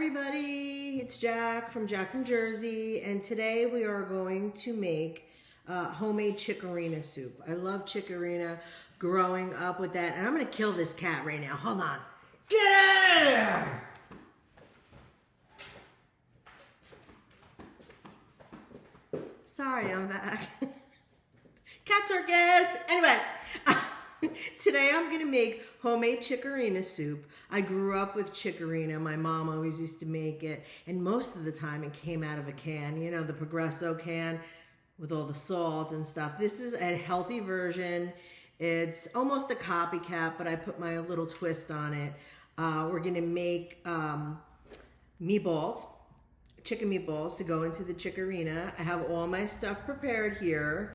everybody, it's Jacq from Jersey, and today we are going to make homemade Chickarina soup. I love Chickarina, growing up with that, and I'm gonna kill this cat right now. Hold on. Get out of there! Sorry, I'm back. Cat circus! Anyway, today I'm gonna make homemade Chickarina soup. I grew up with Chickarina. My mom always used to make it, and most of the time it came out of a can, you know, the Progresso can with all the salt and stuff. This is a healthy version. It's almost a copycat, but I put my little twist on it. We're gonna make meatballs, chicken meatballs to go into the Chickarina. I have all my stuff prepared here.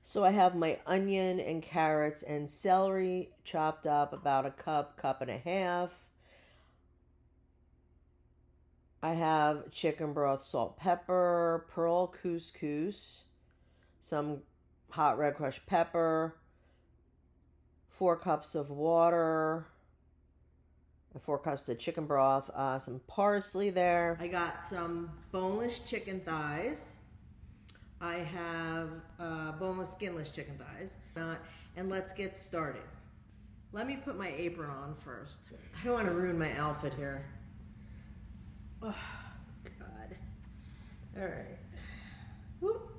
So I have my onion and carrots and celery chopped up, about a cup and a half. I have chicken broth, salt, pepper, pearl couscous, some hot red crushed pepper, 4 cups of water, 4 cups of chicken broth, some parsley there. I got some boneless chicken thighs. I have boneless, skinless chicken thighs. And let's get started. Let me put my apron on first. I don't want to ruin my outfit here. Oh, God. All right. Whoop.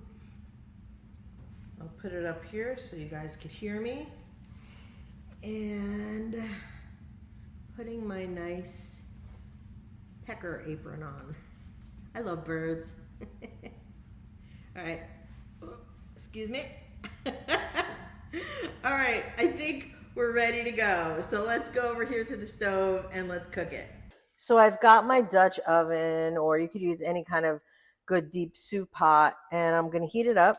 I'll put it up here so you guys could hear me. And putting my nice pecker apron on. I love birds. All right, excuse me. All right, I think we're ready to go. So let's go over here to the stove and let's cook it. So I've got my Dutch oven, or you could use any kind of good deep soup pot, and I'm gonna heat it up.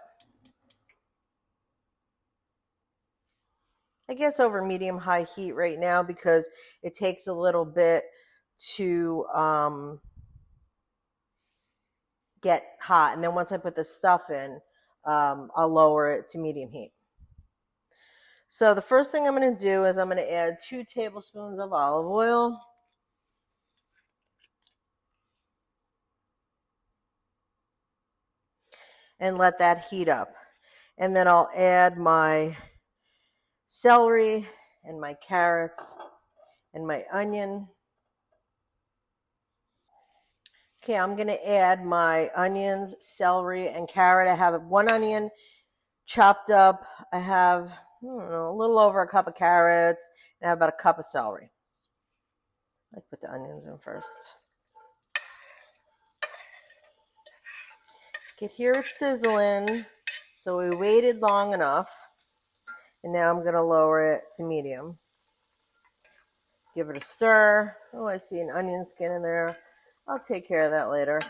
I guess over medium-high heat right now because it takes a little bit to get hot, and then once I put the stuff in, I'll lower it to medium heat. So the first thing I'm going to do is I'm going to add 2 tablespoons of olive oil. And let that heat up. And then I'll add my celery and my carrots and my onion. Okay, I'm going to add my onions, celery, and carrot. I have 1 onion chopped up. I have, I don't know, a little over a cup of carrots, and I have about a cup of celery. Let's put the onions in first. Get here, it's sizzling. So we waited long enough, and now I'm going to lower it to medium. Give it a stir. Oh, I see an onion skin in there. I'll take care of that later.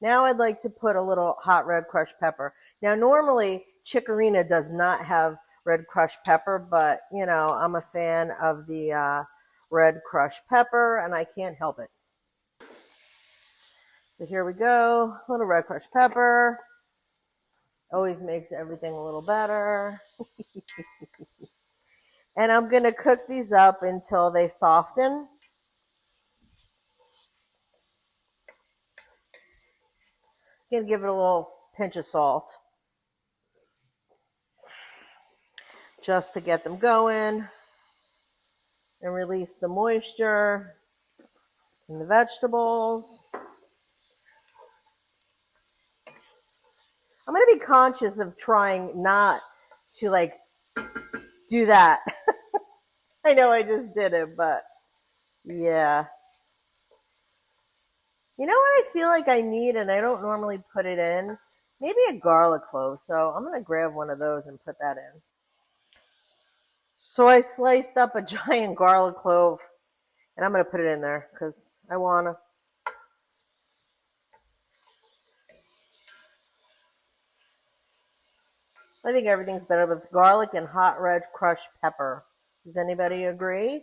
Now I'd like to put a little hot red crushed pepper. Now normally Chickarina does not have red crushed pepper, but you know, I'm a fan of the red crushed pepper and I can't help it. So here we go, a little red crushed pepper. Always makes everything a little better. And I'm going to cook these up until they soften. I'm going to give it a little pinch of salt, just to get them going and release the moisture in the vegetables. I'm going to be conscious of trying not to like do that. I know I just did it, but yeah. You know what I feel like I need, and I don't normally put it in? Maybe a garlic clove. So I'm going to grab one of those and put that in. So I sliced up a giant garlic clove, and I'm going to put it in there because I want to. I think everything's better with garlic and hot red crushed pepper. Does anybody agree?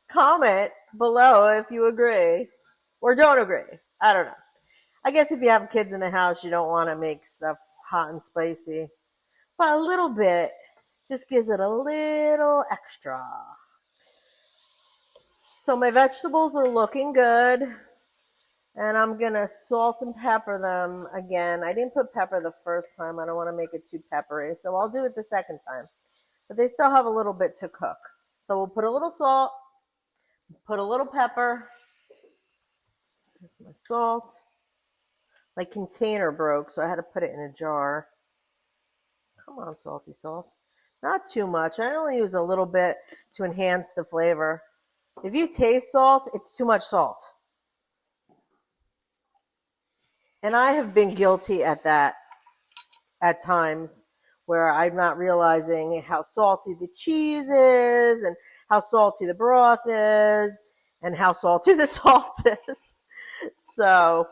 Comment below if you agree or don't agree. I don't know. I guess if you have kids in the house, you don't want to make stuff hot and spicy. But a little bit just gives it a little extra. So my vegetables are looking good, and I'm going to salt and pepper them again. I didn't put pepper the first time. I don't want to make it too peppery, so I'll do it the second time. But they still have a little bit to cook. So we'll put a little salt, put a little pepper. Here's my salt. My container broke, so I had to put it in a jar. Come on, salty salt. Not too much. I only use a little bit to enhance the flavor. If you taste salt, it's too much salt. And I have been guilty at that at times where I'm not realizing how salty the cheese is and how salty the broth is and how salty the salt is. So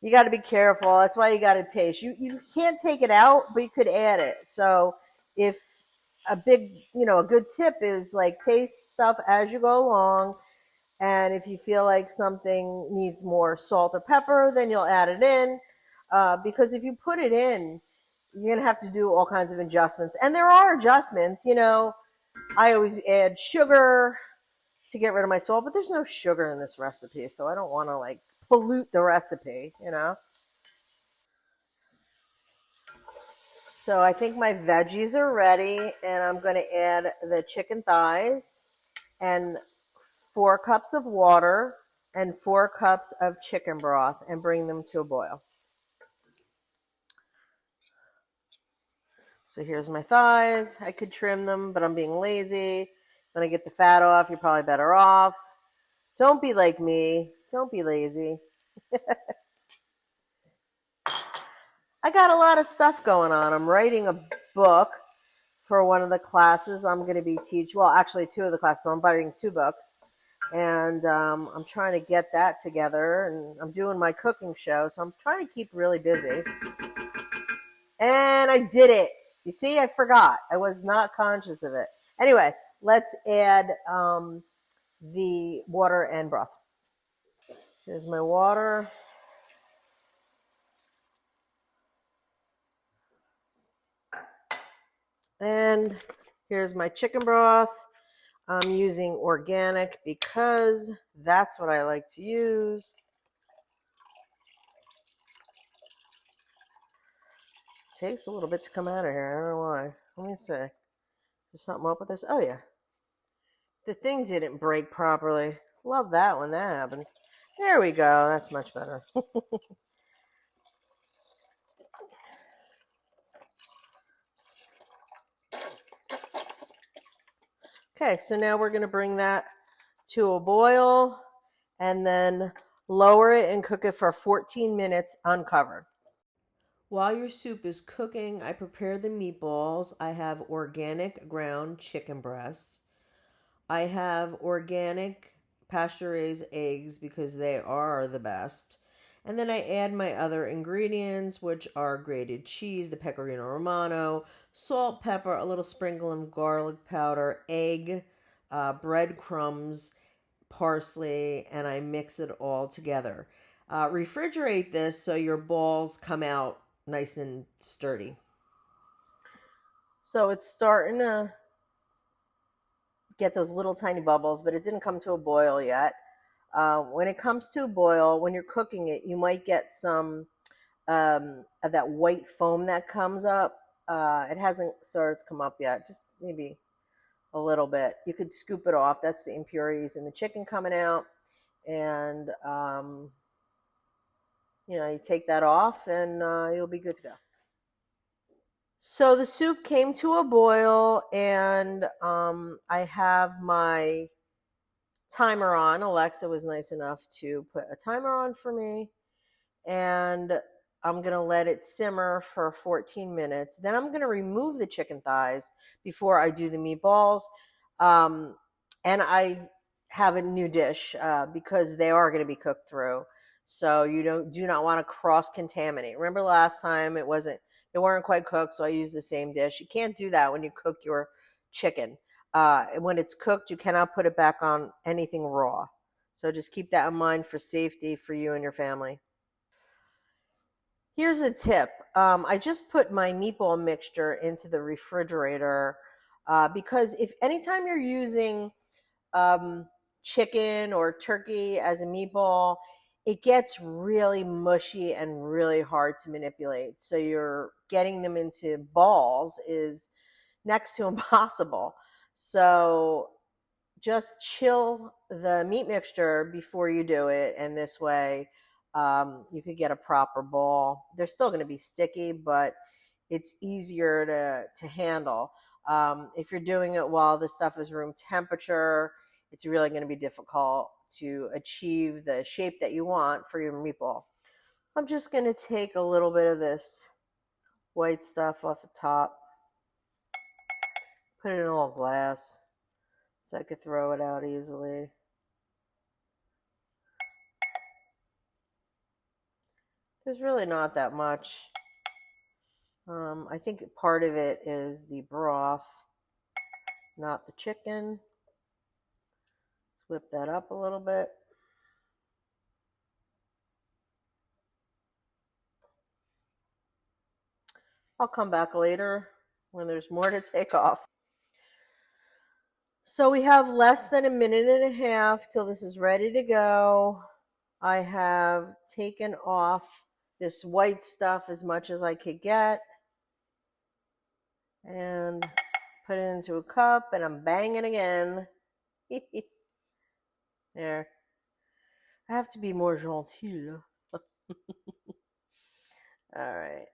you got to be careful. That's why you got to taste. You can't take it out, but you could add it. So if a good tip is like taste stuff as you go along. And if you feel like something needs more salt or pepper, then you'll add it in. Because if you put it in, you're going to have to do all kinds of adjustments. And there are adjustments. I always add sugar to get rid of my salt, but there's no sugar in this recipe, so I don't want to like pollute the recipe. So I think my veggies are ready, and I'm going to add the chicken thighs and 4 cups of water and 4 cups of chicken broth and bring them to a boil. So here's my thighs. I could trim them, but I'm being lazy. When I get the fat off, you're probably better off. Don't be like me. Don't be lazy. I got a lot of stuff going on. I'm writing a book for one of the classes I'm going to be teaching. Well, actually 2 of the classes. So I'm writing 2 books. And I'm trying to get that together. And I'm doing my cooking show. So I'm trying to keep really busy. And I did it. You see, I forgot. I was not conscious of it. Anyway, let's add the water and broth. Here's my water. And here's my chicken broth. I'm using organic because that's what I like to use. It takes a little bit to come out of here. I don't know why. Let me see. Is something up with this? Oh, yeah. The thing didn't break properly. Love that when that happens. There we go. That's much better. Okay, so now we're going to bring that to a boil and then lower it and cook it for 14 minutes uncovered. While your soup is cooking, I prepare the meatballs. I have organic ground chicken breast. I have organic pasture-raised eggs because they are the best. And then I add my other ingredients, which are grated cheese, the pecorino romano, salt, pepper, a little sprinkle of garlic powder, egg, breadcrumbs, parsley, and I mix it all together. Refrigerate this so your balls come out nice and sturdy. So it's starting to get those little tiny bubbles, but it didn't come to a boil yet. When it comes to a boil, when you're cooking it, you might get some of that white foam that comes up. It hasn't started to come up yet, just maybe a little bit. You could scoop it off. That's the impurities in the chicken coming out. And, you take that off and you'll be good to go. So the soup came to a boil, and I have my timer on. Alexa was nice enough to put a timer on for me, and I'm going to let it simmer for 14 minutes. Then I'm going to remove the chicken thighs before I do the meatballs. And I have a new dish because they are going to be cooked through. So you do not want to cross-contaminate. Remember last time they weren't quite cooked, so I used the same dish. You can't do that when you cook your chicken. When it's cooked, you cannot put it back on anything raw. So just keep that in mind for safety for you and your family. Here's a tip. I just put my meatball mixture into the refrigerator because if anytime you're using chicken or turkey as a meatball, it gets really mushy and really hard to manipulate. So you're getting them into balls is next to impossible. So just chill the meat mixture before you do it, and this way you could get a proper ball. They're still going to be sticky, but it's easier to handle. If you're doing it while the stuff is room temperature, it's really going to be difficult to achieve the shape that you want for your meatball. I'm just going to take a little bit of this white stuff off the top, put it in a little glass so I could throw it out easily. There's really not that much. I think part of it is the broth, not the chicken. Let's whip that up a little bit. I'll come back later when there's more to take off. So we have less than a minute and a half till this is ready to go. I have taken off this white stuff as much as I could get and put it into a cup, and I'm banging again. There. I have to be more gentil. All right.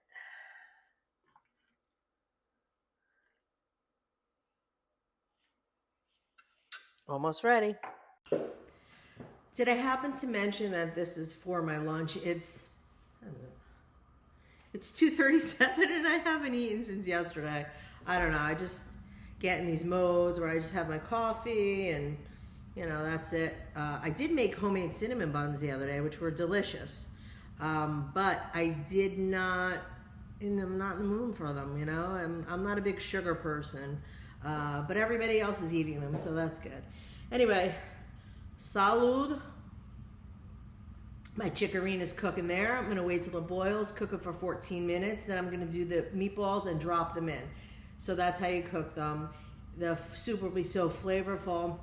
Almost ready. Did I happen to mention that this is for my lunch? It's 2:37 and I haven't eaten since yesterday. I don't know. I just get in these modes where I just have my coffee and that's it. I did make homemade cinnamon buns the other day, which were delicious. But I did not, I'm not in the mood for them, I'm not a big sugar person. But everybody else is eating them, so that's good. Anyway, salud. My chickarina's cooking there. I'm going to wait till it boils, cook it for 14 minutes. Then I'm going to do the meatballs and drop them in. So that's how you cook them. The soup will be so flavorful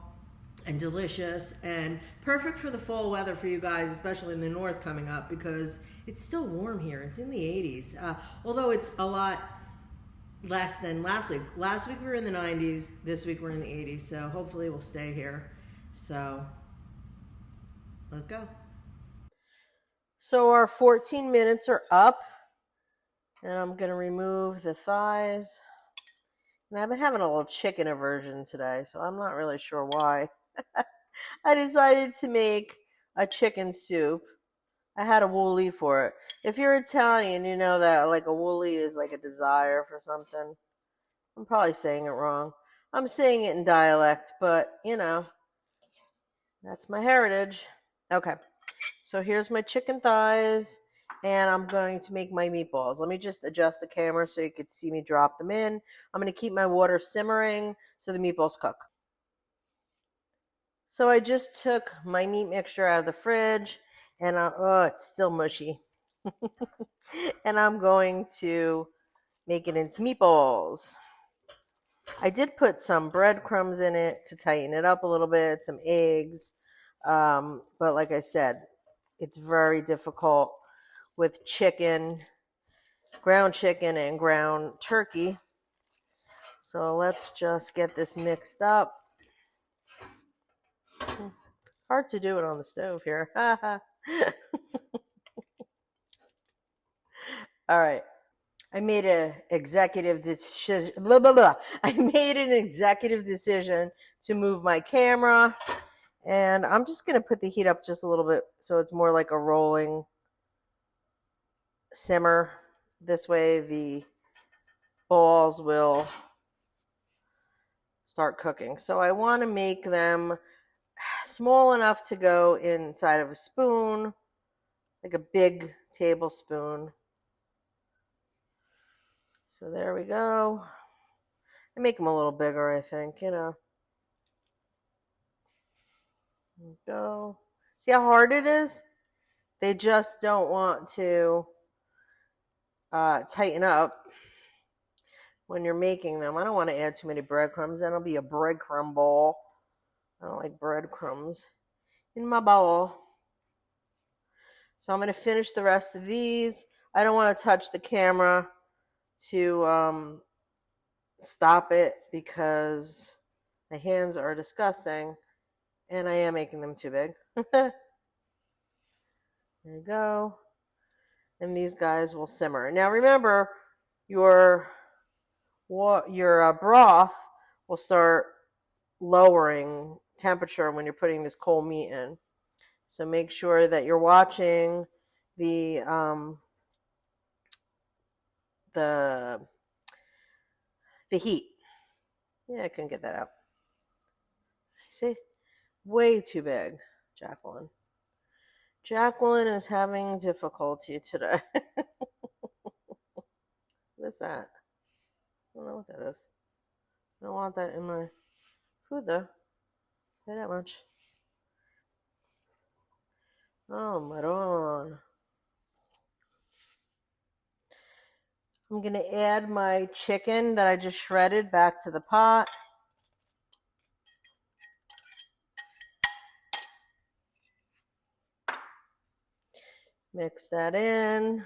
and delicious and perfect for the fall weather for you guys, especially in the north coming up, because it's still warm here. It's in the 80s. Although it's a lot less than last week. Last week we were in the 90s. This week we're in the 80s. So hopefully we'll stay here. So let's go. So our 14 minutes are up, and I'm going to remove the thighs. And I've been having a little chicken aversion today, so I'm not really sure why. I decided to make a chicken soup. I had a wooly for it. If you're Italian, you know that like a wooly is like a desire for something. I'm probably saying it wrong. I'm saying it in dialect, but that's my heritage. Okay. So here's my chicken thighs, and I'm going to make my meatballs. Let me just adjust the camera so you can see me drop them in. I'm going to keep my water simmering so the meatballs cook. So I just took my meat mixture out of the fridge, and it's still mushy. And I'm going to make it into meatballs. I did put some breadcrumbs in it to tighten it up a little bit, some eggs. But like I said, it's very difficult with chicken, ground chicken, and ground turkey. So let's just get this mixed up. Hard to do it on the stove here. All right. I made an executive decision. I made an executive decision to move my camera, and I'm just going to put the heat up just a little bit so it's more like a rolling simmer. This way the balls will start cooking. So I want to make them small enough to go inside of a spoon, like a big tablespoon. So there we go. I make them a little bigger, I think, There we go. See how hard it is? They just don't want to tighten up when you're making them. I don't want to add too many breadcrumbs. Then it'll be a breadcrumb ball. I don't like breadcrumbs in my bowl. So I'm going to finish the rest of these. I don't want to touch the camera to stop it because my hands are disgusting and I am making them too big. There you go. And these guys will simmer. Now remember, your broth will start lowering temperature when you're putting this cold meat in. So make sure that you're watching the the the heat. Yeah, I couldn't get that out. See, way too big, Jacqueline. Jacqueline is having difficulty today. What is that? I don't know what that is. I don't want that in my food though. Say that much. Oh, Maron. I'm going to add my chicken that I just shredded back to the pot. Mix that in. I'm going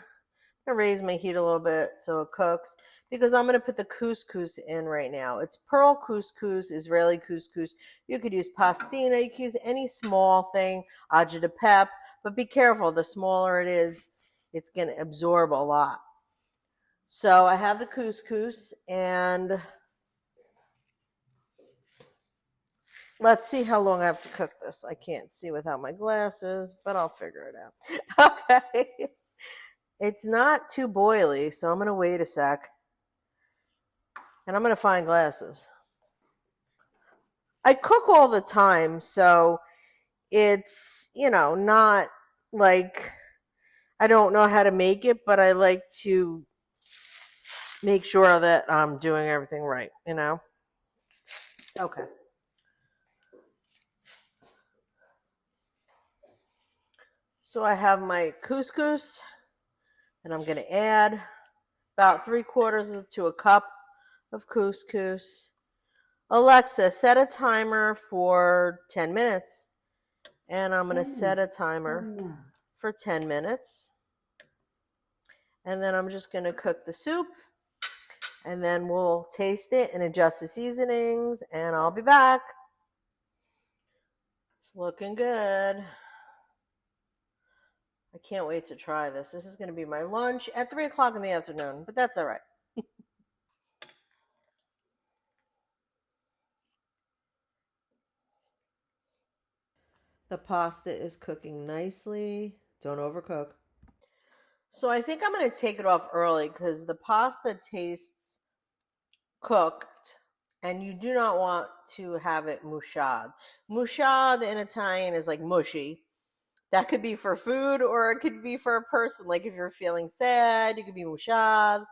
to raise my heat a little bit so it cooks because I'm going to put the couscous in right now. It's pearl couscous, Israeli couscous. You could use pastina. You could use any small thing, aja de pep, but be careful. The smaller it is, it's going to absorb a lot. So I have the couscous, and let's see how long I have to cook this. I can't see without my glasses, but I'll figure it out. Okay. It's not too boily, so I'm going to wait a sec. And I'm going to find glasses. I cook all the time, so it's, not like I don't know how to make it, but I like to make sure that I'm doing everything right, Okay. So I have my couscous, and I'm going to add about 3/4 to a cup of couscous. Alexa, set a timer for 10 minutes. And I'm going to set a timer for 10 minutes. And then I'm just going to cook the soup. And then we'll taste it and adjust the seasonings. And I'll be back. It's looking good. I can't wait to try this. This is going to be my lunch at 3 o'clock in the afternoon. But that's all right. The pasta is cooking nicely. Don't overcook. So I think I'm going to take it off early because the pasta tastes cooked and you do not want to have it mushad. Mushad in Italian is like mushy. That could be for food or it could be for a person. Like if you're feeling sad, you could be mushad.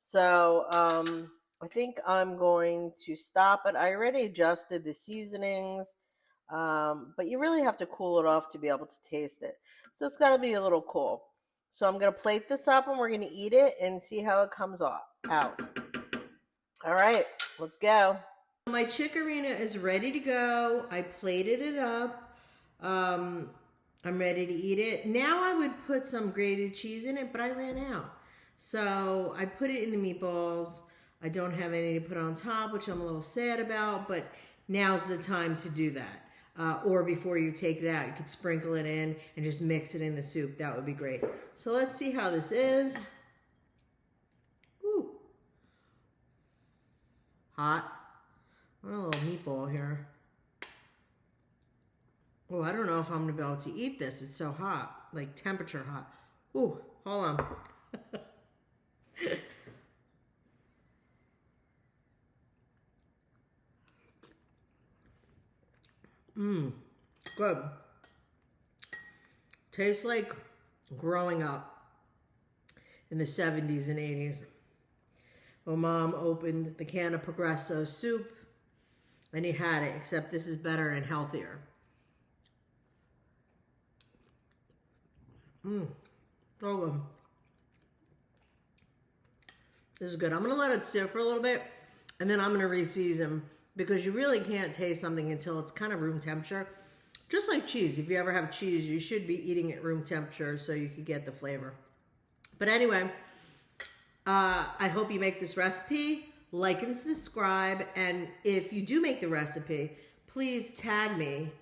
So I think I'm going to stop it. I already adjusted the seasonings, but you really have to cool it off to be able to taste it. So it's got to be a little cool. So I'm going to plate this up and we're going to eat it and see how it comes out. All right, let's go. My chickarina is ready to go. I plated it up. I'm ready to eat it. Now I would put some grated cheese in it, but I ran out. So I put it in the meatballs. I don't have any to put on top, which I'm a little sad about, but now's the time to do that. Or before you take it out, you could sprinkle it in and just mix it in the soup. That would be great. So let's see how this is. Ooh. Hot. I want a little meatball here. Oh, I don't know if I'm going to be able to eat this. It's so hot, like temperature hot. Ooh, hold on. Good. Tastes like growing up in the 70s and 80s. When Mom opened the can of Progresso soup and he had it, except this is better and healthier. So good. This is good. I'm going to let it sit for a little bit and then I'm going to reseason because you really can't taste something until it's kind of room temperature. Just like cheese. If you ever have cheese, you should be eating at room temperature so you can get the flavor. But anyway, I hope you make this recipe. Like and subscribe. And if you do make the recipe, please tag me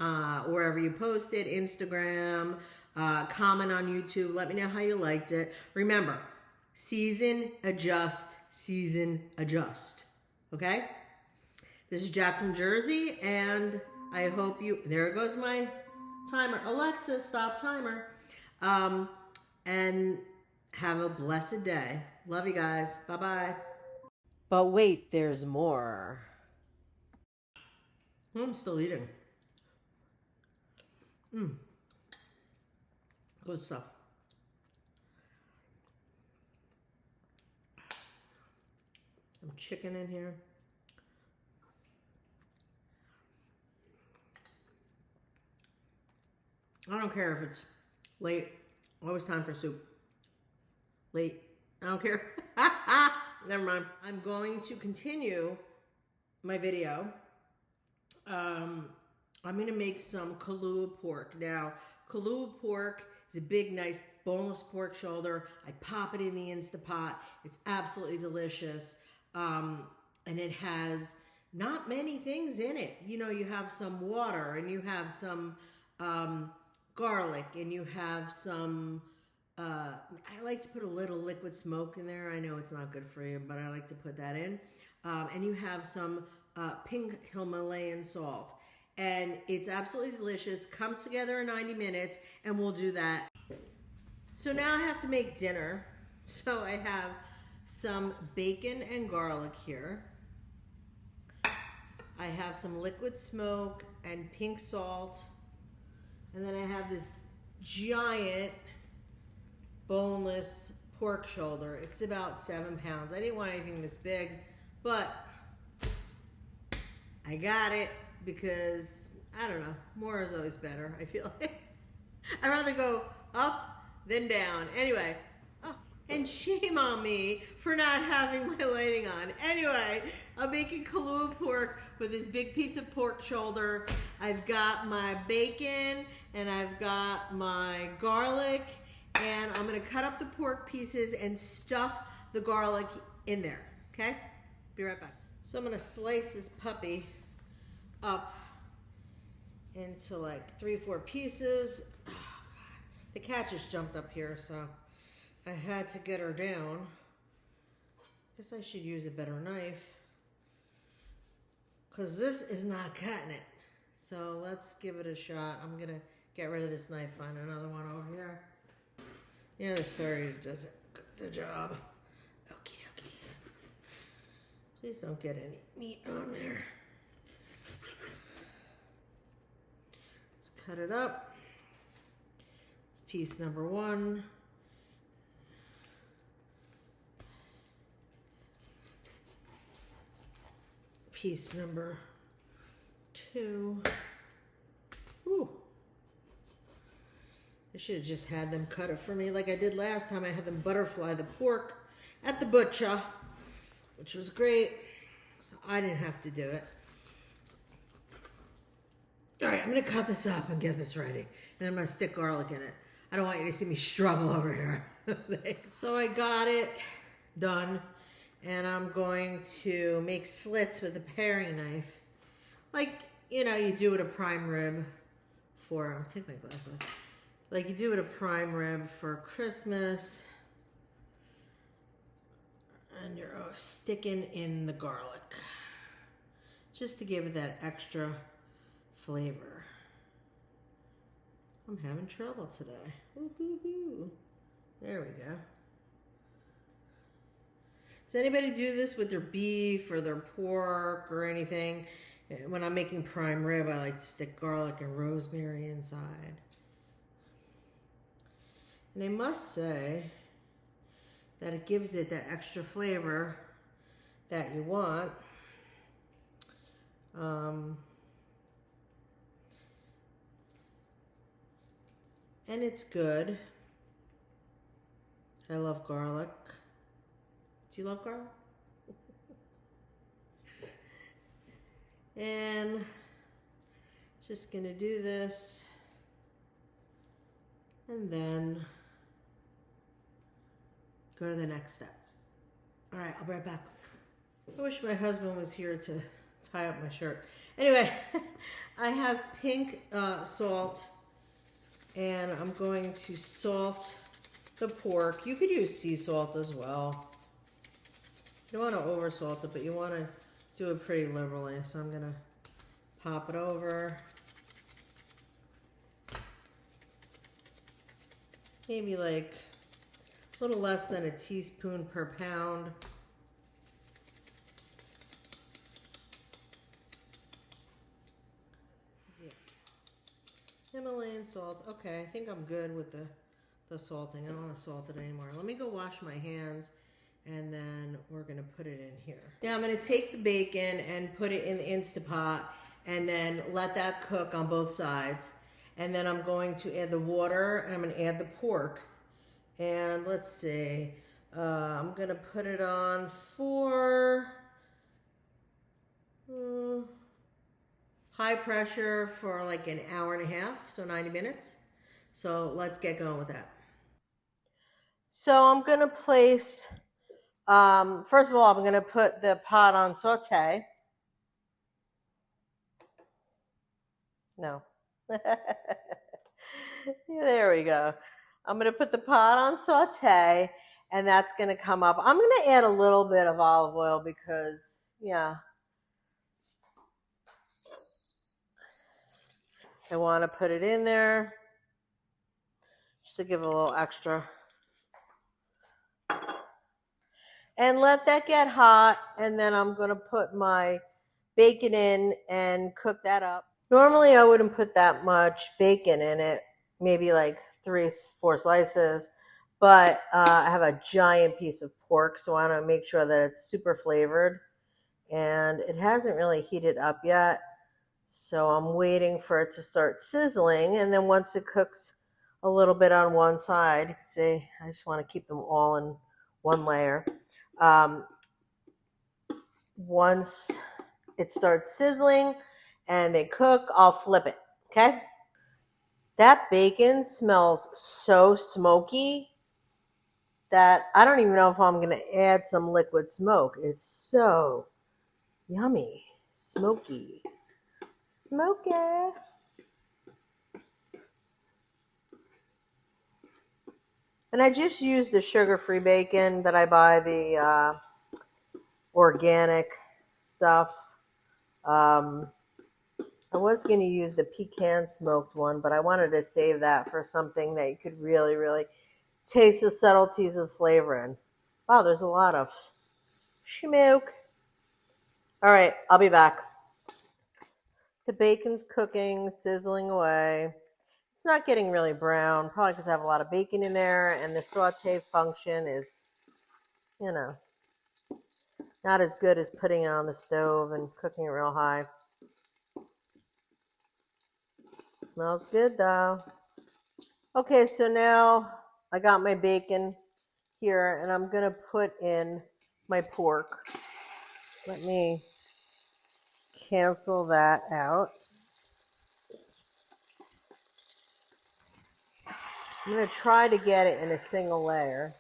wherever you post it, Instagram, comment on YouTube. Let me know how you liked it. Remember, season, adjust, season, adjust. Okay? This is Jacq from Jersey, and I hope you... There goes my timer. Alexa, stop timer. And have a blessed day. Love you guys. Bye-bye. But wait, there's more. I'm still eating. Good stuff. Some chicken in here. I don't care if it's late. Always time for soup. Late. I don't care. Never mind. I'm going to continue my video. I'm going to make some Kalua pork. Now, Kalua pork is a big, nice, boneless pork shoulder. I pop it in the Instapot. It's absolutely delicious. And it has not many things in it. You know, you have some water, and you have some garlic, and you have some, I like to put a little liquid smoke in there. I know it's not good for you, but I like to put that in. And you have some pink Himalayan salt. And it's absolutely delicious. Comes together in 90 minutes, and we'll do that. So now I have to make dinner. So I have some bacon and garlic here. I have some liquid smoke and pink salt. And then I have this giant boneless pork shoulder. It's about 7 pounds. I didn't want anything this big, but I got it because, I don't know, more is always better, I feel like. I'd rather go up than down. Anyway, and shame on me for not having my lighting on. Anyway, I'm making Kalua pork with this big piece of pork shoulder. I've got my bacon and I've got my garlic, and I'm gonna cut up the pork pieces and stuff the garlic in there, okay? Be right back. So I'm gonna slice this puppy up into like 3-4 pieces. Oh, God. The cat just jumped up here, so I had to get her down. Guess I should use a better knife, because this is not cutting it. So let's give it a shot. I'm gonna get rid of this knife, find another one over here. Yeah, sorry, it doesn't the job. Okie dokie. Please don't get any meat on there. Let's cut it up. It's piece number 1. Piece number 2. Ooh. I should have just had them cut it for me like I did last time. I had them butterfly the pork at the butcher, which was great. So I didn't have to do it. All right, I'm gonna cut this up and get this ready. And I'm gonna stick garlic in it. I don't want you to see me struggle over here. So I got it done. And I'm going to make slits with a paring knife. Like, you know, you do with a prime rib for, I'll take my glasses off. Like you do with a prime rib for Christmas. And you're sticking in the garlic. Just to give it that extra flavor. I'm having trouble today. Woo-hoo-hoo. There we go. Does anybody do this with their beef or their pork or anything? When I'm making prime rib, I like to stick garlic and rosemary inside. And I must say that it gives it that extra flavor that you want. And it's good. I love garlic. Do you love garlic? And just gonna do this and then go to the next step. All right, I'll be right back. I wish my husband was here to tie up my shirt. Anyway, I have pink salt, and I'm going to salt the pork. You could use sea salt as well. You don't want to over salt it, but you want to do it pretty liberally. So I'm gonna pop it over. Maybe like a little less than a teaspoon per pound. Yeah. Himalayan salt. Okay, I think I'm good with the salting. I don't want to salt it anymore. Let me go wash my hands, and then we're going to put it in here. Now I'm going to take the bacon and put it in the Instapot, and then let that cook on both sides. And then I'm going to add the water, and I'm going to add the pork. And let's see, I'm going to put it on for high pressure for like an hour and a half, so 90 minutes. So let's get going with that. So I'm going to place, first of all, I'm going to put the pot on saute. No. Yeah, there we go. I'm going to put the pot on saute, and that's going to come up. I'm going to add a little bit of olive oil because, yeah, I want to put it in there just to give it a little extra. And let that get hot, and then I'm going to put my bacon in and cook that up. Normally I wouldn't put that much bacon in it, maybe like 3-4 slices, but I have a giant piece of pork, so I want to make sure that it's super flavored, and it hasn't really heated up yet, so I'm waiting for it to start sizzling. And then once it cooks a little bit on one side, you can see I just want to keep them all in one layer. Once it starts sizzling and they cook, I'll flip it, okay? That bacon smells so smoky that I don't even know if I'm going to add some liquid smoke. It's so yummy, smoky, smoky. And I just use the sugar-free bacon that I buy, the organic stuff. I was going to use the pecan smoked one, but I wanted to save that for something that you could really, really taste the subtleties of flavor in. Wow, there's a lot of smoke. All right, I'll be back. The bacon's cooking, sizzling away. It's not getting really brown, probably because I have a lot of bacon in there, and the saute function is, you know, not as good as putting it on the stove and cooking it real high. Smells good though. Okay, so now I got my bacon here, and I'm gonna put in my pork. Let me cancel that out. I'm gonna try to get it in a single layer,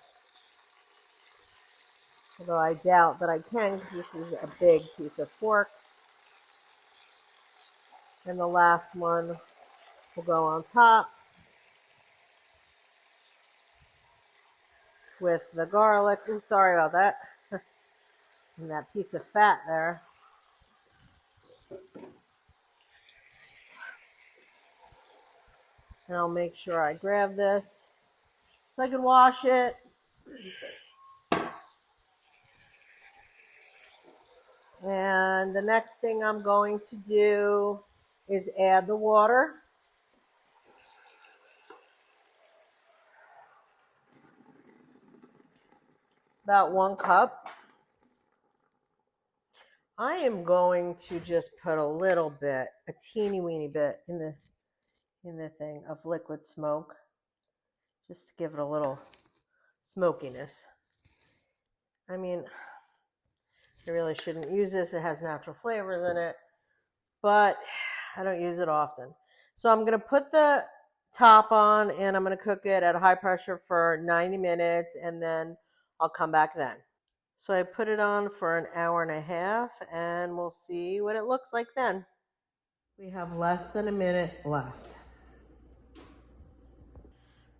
although I doubt that I can because this is a big piece of pork. And the last one will go on top with the garlic. Ooh, sorry about that. And that piece of fat there. And I'll make sure I grab this so I can wash it. And the next thing I'm going to do is add the water. It's about 1 cup. I am going to just put a little bit, a teeny weeny bit in the thing of liquid smoke, just to give it a little smokiness. I mean, I really shouldn't use this. It has natural flavors in it, but I don't use it often. So I'm going to put the top on and I'm going to cook it at high pressure for 90 minutes and then I'll come back then. So I put it on for an hour and a half and we'll see what it looks like then. We have less than a minute left.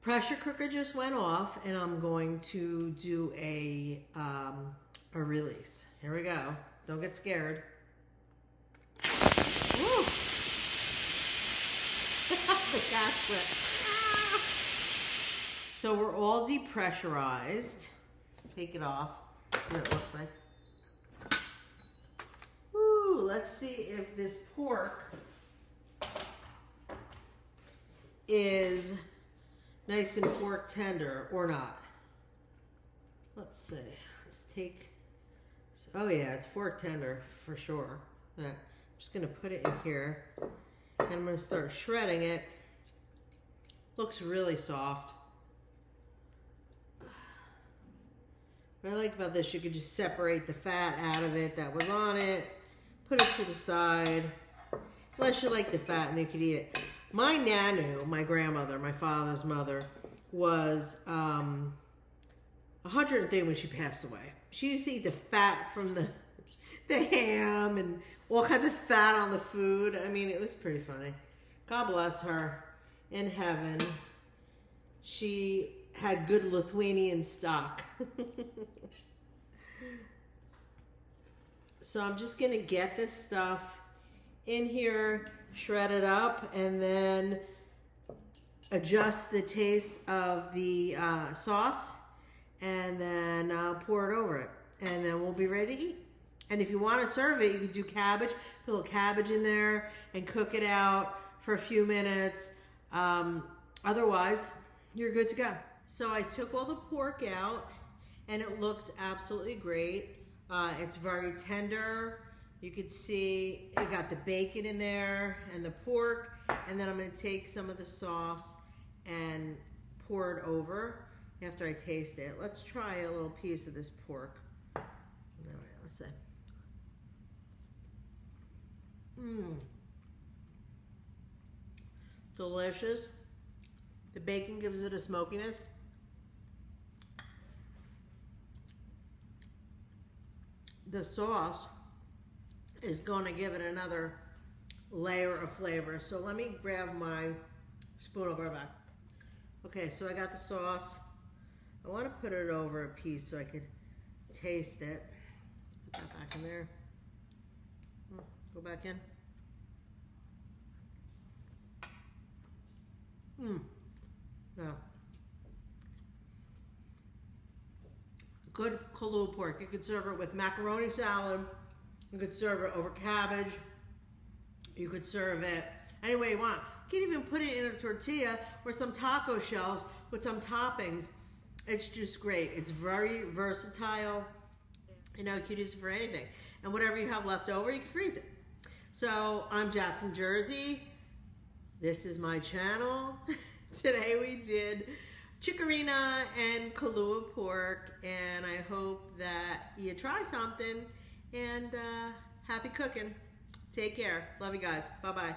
Pressure cooker just went off and I'm going to do a release. Here we go. Don't get scared. Woo! The gas went. So we're all depressurized. Let's take it off. What it looks like. Woo! Let's see if this pork is nice and fork tender or not. Let's see. Let's take. Oh yeah, it's fork tender for sure. Yeah. I'm just gonna put it in here, and I'm gonna start shredding it. Looks really soft. What I like about this, you could just separate the fat out of it that was on it, put it to the side. Unless you like the fat and you could eat it. My nanu, my grandmother, my father's mother, was 103 when she passed away. She used to eat the fat from the ham and all kinds of fat on the food. I mean, it was pretty funny. God bless her in heaven. She had good Lithuanian stock. So I'm just going to get this stuff in here, shred it up, and then adjust the taste of the sauce, and then pour it over it, and then we'll be ready to eat. And if you want to serve it, you can do cabbage, put a little cabbage in there, and cook it out for a few minutes. Otherwise, you're good to go. So I took all the pork out, and it looks absolutely great. It's very tender. You could see it got the bacon in there and the pork, and then I'm going to take some of the sauce and pour it over after I taste it. Let's try a little piece of this pork. All right, let's see. Delicious. The bacon gives it a smokiness. The sauce is going to give it another layer of flavor. So let me grab my spoon. I'll be right back. Okay, so I got the sauce. I want to put it over a piece so I could taste it. Let's put that back in there. Go back in. No. Good Kalua pork. You could serve it with macaroni salad. You could serve it over cabbage. You could serve it any way you want. You can even put it in a tortilla or some taco shells with some toppings. It's just great. It's very versatile. You know, you could use it for anything. And whatever you have left over, you can freeze it. So I'm Jacq from Jersey. This is my channel. Today we did Chickarina and Kalua pork, and I hope that you try something, and happy cooking. Take care. Love you guys. Bye-bye.